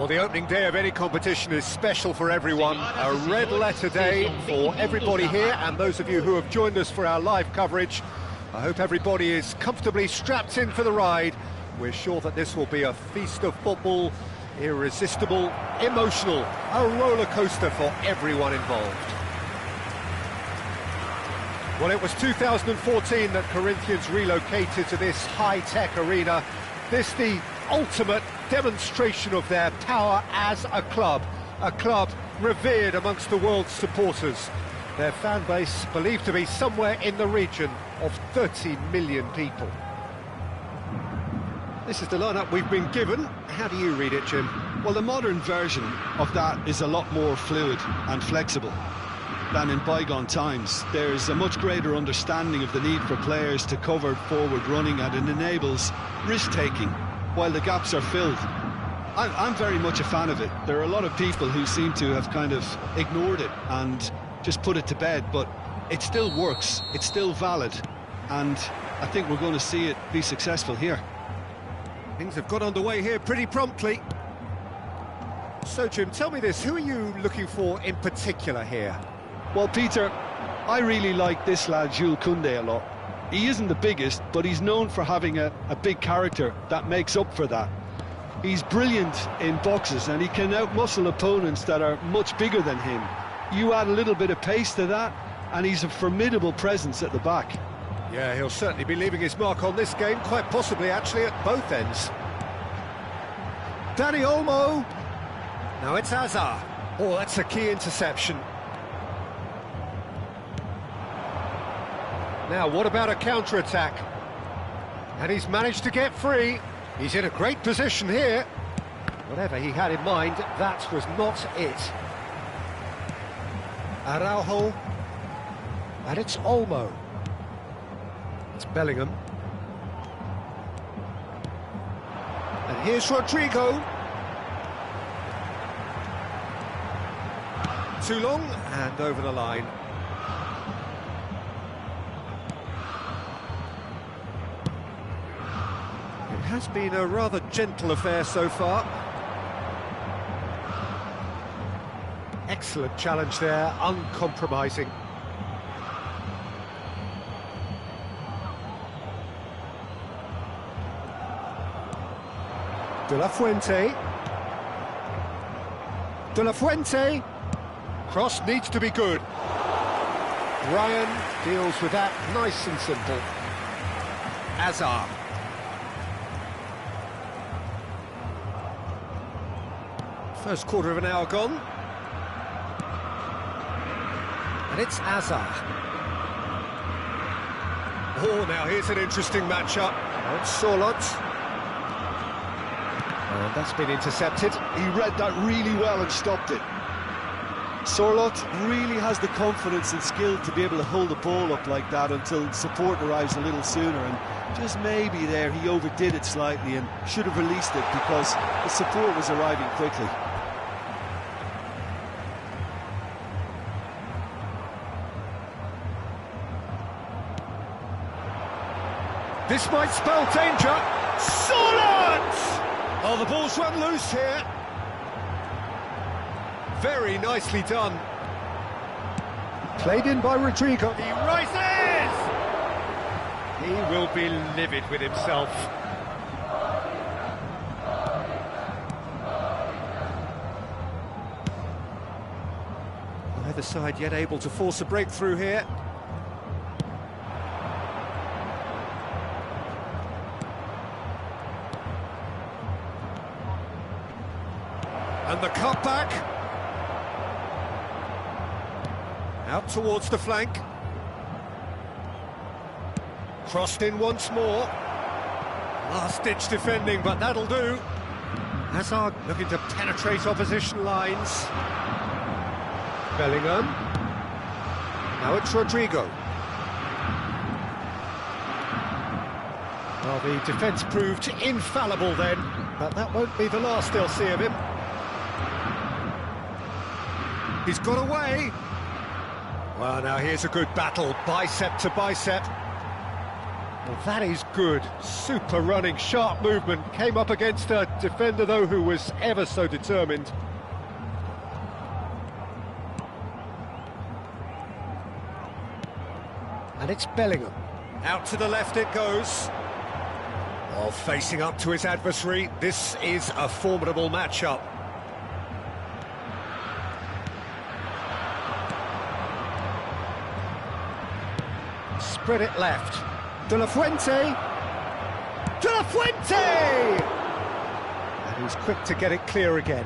Well, the opening day of any competition is special for everyone. A red letter day for everybody here, and those of you who have joined us for our live coverage. I hope everybody is comfortably strapped in for the ride. We're sure that this will be a feast of football, irresistible, emotional, a roller coaster for everyone involved. Well, it was 2014 that Corinthians relocated to this high-tech arena. This the ultimate demonstration of their power as a club revered amongst the world's supporters. Their fan base believed to be somewhere in the region of 30 million people. This is the lineup we've been given. How do you read it, Jim? Well, the modern version of that is a lot more fluid and flexible than in bygone times. There's a much greater understanding of the need for players to cover forward running, and it enables risk-taking while the gaps are filled. I'm very much a fan of it. There are a lot of people who seem to have kind of ignored it and just put it to bed, but it still works, it's still valid, and I think we're going to see it be successful here. Things have got underway here pretty promptly. So, Jim, tell me this, who are you looking for in particular here? Well, Peter, I really like this lad, Jules Koundé, a lot. He isn't the biggest, but he's known for having a big character that makes up for that. He's brilliant in boxes, and he can outmuscle opponents that are much bigger than him. You add a little bit of pace to that, and he's a formidable presence at the back. Yeah, he'll certainly be leaving his mark on this game, quite possibly actually at both ends. Dani Olmo. Now it's Hazard. Oh, that's a key interception. Now, what about a counter-attack? And he's managed to get free. He's in a great position here. Whatever he had in mind, that was not it. Araujo. And it's Olmo. It's Bellingham. And here's Rodrigo. Too long, and over the line. It has been a rather gentle affair so far. Excellent challenge there, uncompromising. De La Fuente. De La Fuente. Cross needs to be good. Ryan deals with that nice and simple. Hazard. First quarter of an hour gone. And it's Hazard. Oh, now here's an interesting matchup. It's Sorloth. And that's been intercepted. He read that really well and stopped it. Sorloth really has the confidence and skill to be able to hold the ball up like that until support arrives a little sooner, and just maybe there he overdid it slightly and should have released it because the support was arriving quickly. This might spell danger. Sorloth! Oh, the ball's run loose here. Very nicely done. Played in by Rodrigo. He rises! He will be livid with himself. Neither side yet able to force a breakthrough here. And the cutback. Out towards the flank. Crossed in once more. Last-ditch defending, but that'll do. Hazard looking to penetrate opposition lines. Bellingham. Now it's Rodrigo. Well, the defence proved infallible then, but that won't be the last they'll see of him. He's got away. Well, now here's a good battle, bicep to bicep. Well, that is good. Super running, sharp movement. Came up against a defender, though, who was ever so determined. And it's Bellingham. Out to the left it goes. While facing up to his adversary, this is a formidable matchup. Spread it left. De La Fuente! De La Fuente! And he's quick to get it clear again.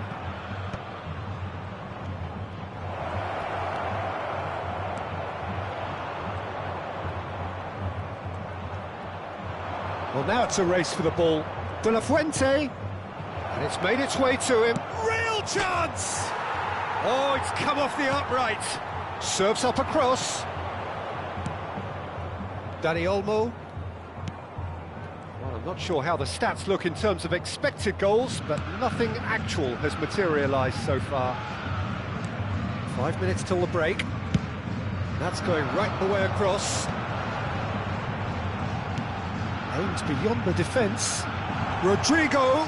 Well, now it's a race for the ball. De La Fuente! And it's made its way to him. Real chance! Oh, it's come off the upright. Serves up across. Dani Olmo. Well, I'm not sure how the stats look in terms of expected goals, but nothing actual has materialised so far. 5 minutes till the break. That's going right the way across. Aims beyond the defence. Rodrigo.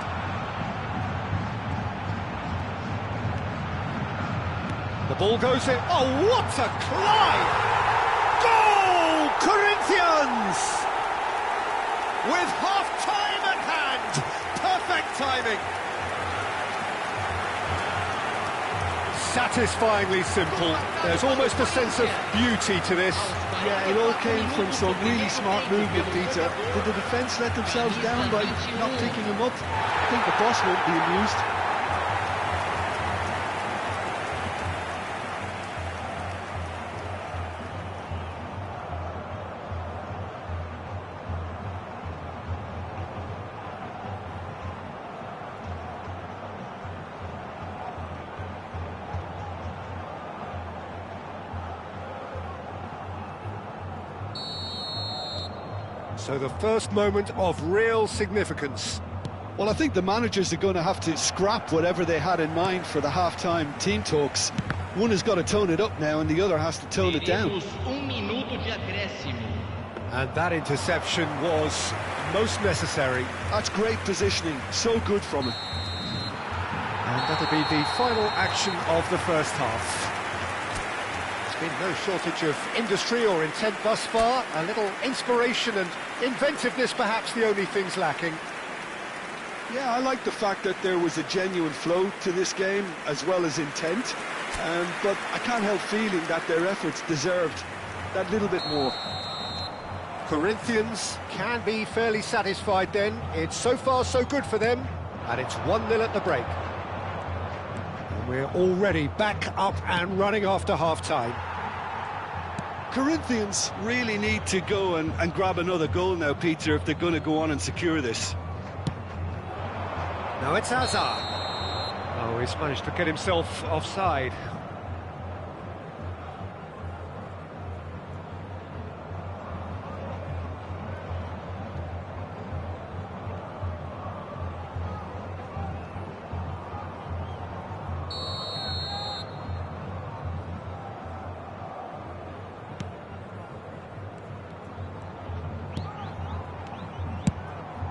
The ball goes in. Oh, what a climb! Goal! Corinthians! With half-time at hand. Perfect timing. Satisfyingly simple. There's almost a sense of beauty to this. Yeah, it all came from some really smart movement, Peter. Did the defence let themselves down by not picking him up? I think the boss won't be amused. So the first moment of real significance. Well, I think the managers are going to have to scrap whatever they had in mind for the half-time team talks. One has got to tone it up now and the other has to tone it down. And that interception was most necessary. That's great positioning, so good from him. And that'll be the final action of the first half. There's been no shortage of industry or intent thus far. A little inspiration and inventiveness, perhaps the only things lacking. Yeah, I like the fact that there was a genuine flow to this game, as well as intent. But I can't help feeling that their efforts deserved that little bit more. Corinthians can be fairly satisfied then. It's so far so good for them, and it's 1-0 at the break. And we're already back up and running after half-time. Corinthians really need to go and grab another goal now, Peter, if they're going to go on and secure this. Now it's Hazard. Oh, he's managed to get himself offside.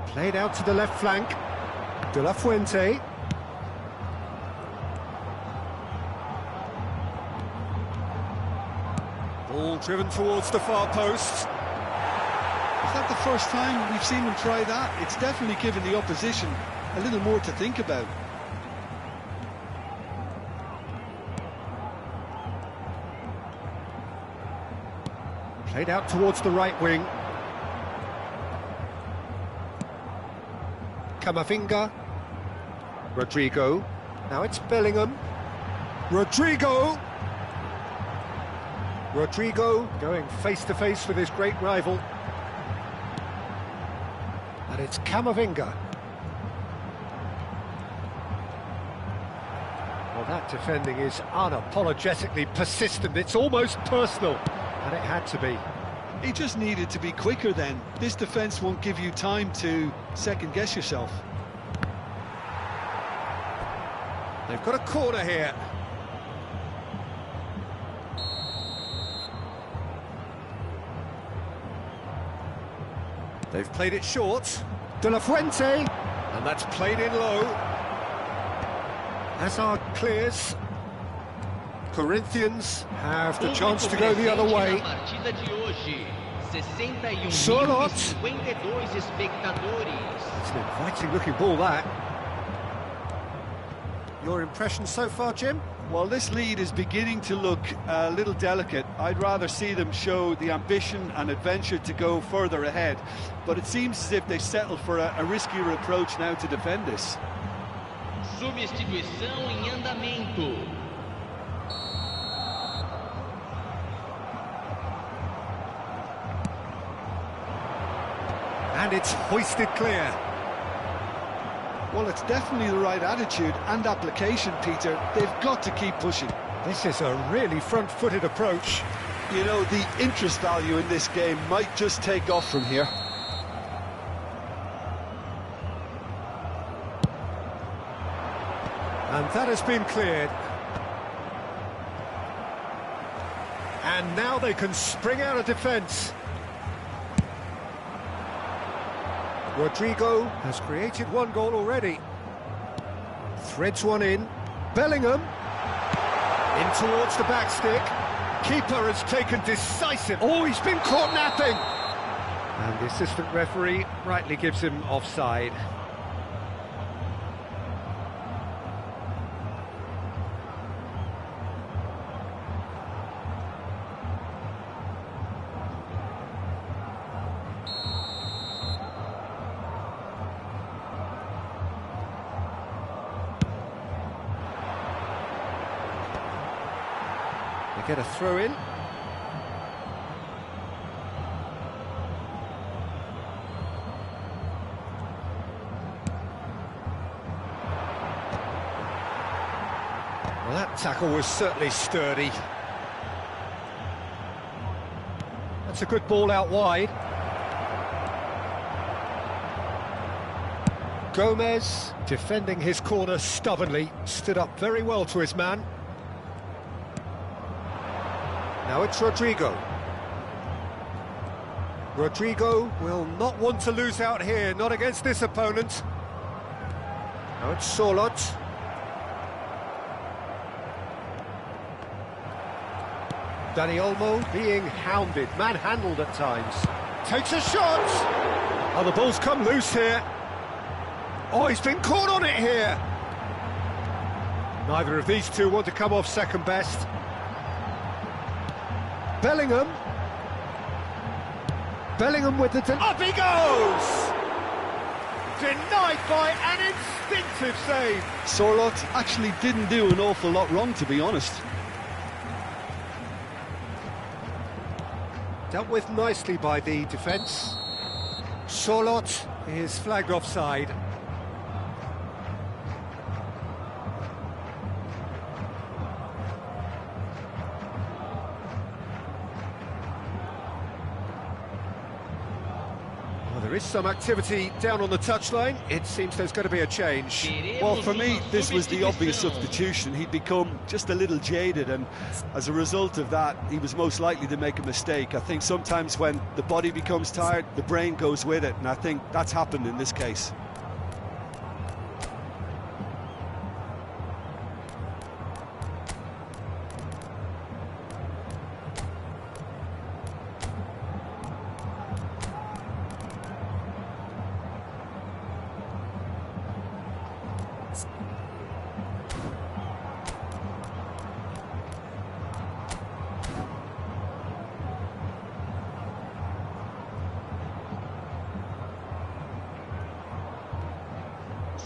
Played out to the left flank. De La Fuente. Ball driven towards the far post. Is that the first time we've seen them try that? It's definitely given the opposition a little more to think about. Played out towards the right wing. Camavinga. Rodrigo. Now it's Bellingham. Rodrigo! Rodrigo going face-to-face with his great rival. And it's Camavinga. Well, that defending is unapologetically persistent. It's almost personal. And it had to be. He just needed to be quicker then. This defence won't give you time to second-guess yourself. They've got a corner here. They've played it short. De La Fuente. And that's played in low. Hazard clears. Corinthians have the chance to go the other way. Sorot. It's an inviting looking ball, that. Your impression so far, Jim? Well, this lead is beginning to look a little delicate. I'd rather see them show the ambition and adventure to go further ahead. But it seems as if they've settled for a riskier approach now to defend this. Substituição em andamento. And it's hoisted clear. Well, it's definitely the right attitude and application, Peter. They've got to keep pushing. This is a really front-footed approach. You know, the interest value in this game might just take off from here. And that has been cleared. And now they can spring out of defence. Rodrigo has created one goal already. Threads one in. Bellingham. In towards the back stick. Keeper has taken decisive... Oh, he's been caught napping! And the assistant referee rightly gives him offside. They get a throw in. Well, that tackle was certainly sturdy. That's a good ball out wide. Gomez, defending his corner stubbornly, stood up very well to his man. Now it's Rodrigo. Rodrigo will not want to lose out here, not against this opponent. Now it's Sorot. Dani Olmo being hounded, manhandled at times. Takes a shot! Oh, the ball's come loose here. Oh, he's been caught on it here. Neither of these two want to come off second best. Bellingham. Bellingham with the... Up he goes! Denied by an instinctive save. Sorlot actually didn't do an awful lot wrong, to be honest. Dealt with nicely by the defence. Sorlot is flagged offside. There is some activity down on the touchline. It seems there's going to be a change. Well, for me, this was the obvious substitution. He'd become just a little jaded, and as a result of that, he was most likely to make a mistake. I think sometimes when the body becomes tired, the brain goes with it, and I think that's happened in this case.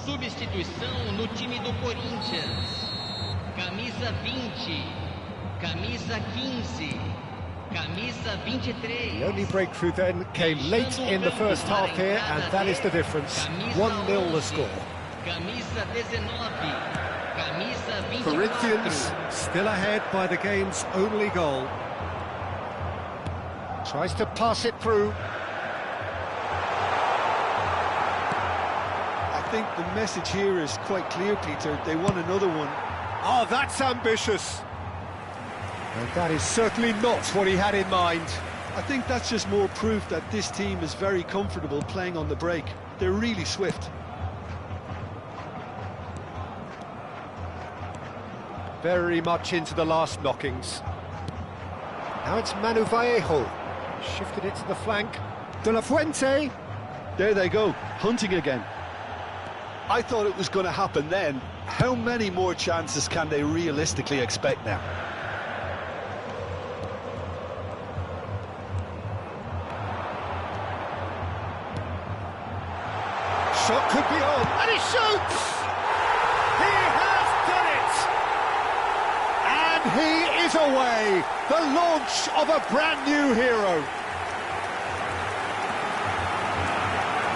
substituição no time do Corinthians. Camisa 20, camisa 15, camisa 23. The only breakthrough then came late in the first half here, and that is the difference. 1-0 the score. Camisa 19, camisa 24. Corinthians still ahead by the game's only goal. Tries to pass it through. I think the message here is quite clear, Peter. They want another one. Oh, that's ambitious. And that is certainly not what he had in mind. I think that's just more proof that this team is very comfortable playing on the break. They're really swift. Very much into the last knockings. Now it's Manu Vallejo. Shifted it to the flank. De La Fuente. There they go, hunting again. I thought it was going to happen then. How many more chances can they realistically expect now? Shot could be on, and he shoots! He has done it! And he is away! The launch of a brand new hero.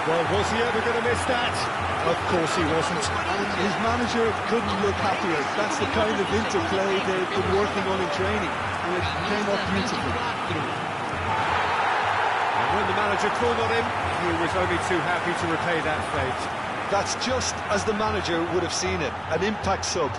Well, was he ever going to miss that? Of course he wasn't. And his manager couldn't look happier. That's the kind of interplay they've been working on in training, and it came off beautifully. And when the manager called on him, he was only too happy to repay that fate. That's just as the manager would have seen it, an impact sub.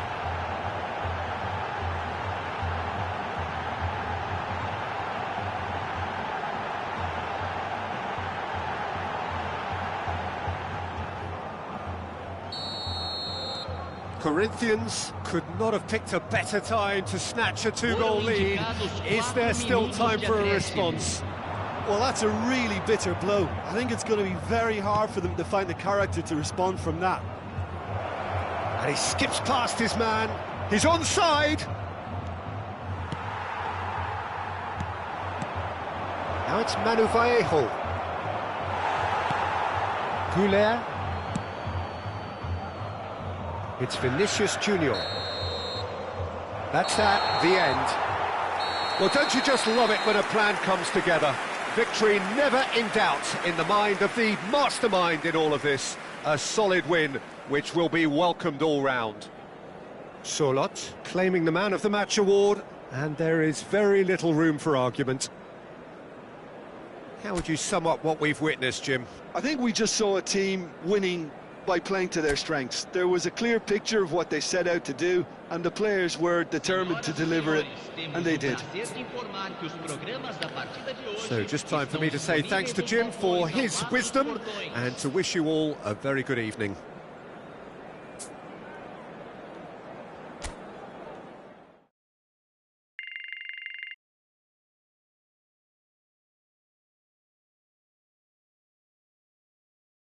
Corinthians could not have picked a better time to snatch a two-goal lead. Is there still time for a response? Well, that's a really bitter blow. I think it's going to be very hard for them to find the character to respond from that. And he skips past his man. He's onside. Now it's Manu Vallejo. Goulet. It's Vinicius Junior. That's at the end. Well, don't you just love it when a plan comes together? Victory never in doubt in the mind of the mastermind in all of this. A solid win, which will be welcomed all round. Solot claiming the Man of the Match award, and there is very little room for argument. How would you sum up what we've witnessed, Jim? I think we just saw a team winning by playing to their strengths. There was a clear picture of what they set out to do, and the players were determined to deliver it, and they did. So just time for me to say thanks to Jim for his wisdom, and to wish you all a very good evening.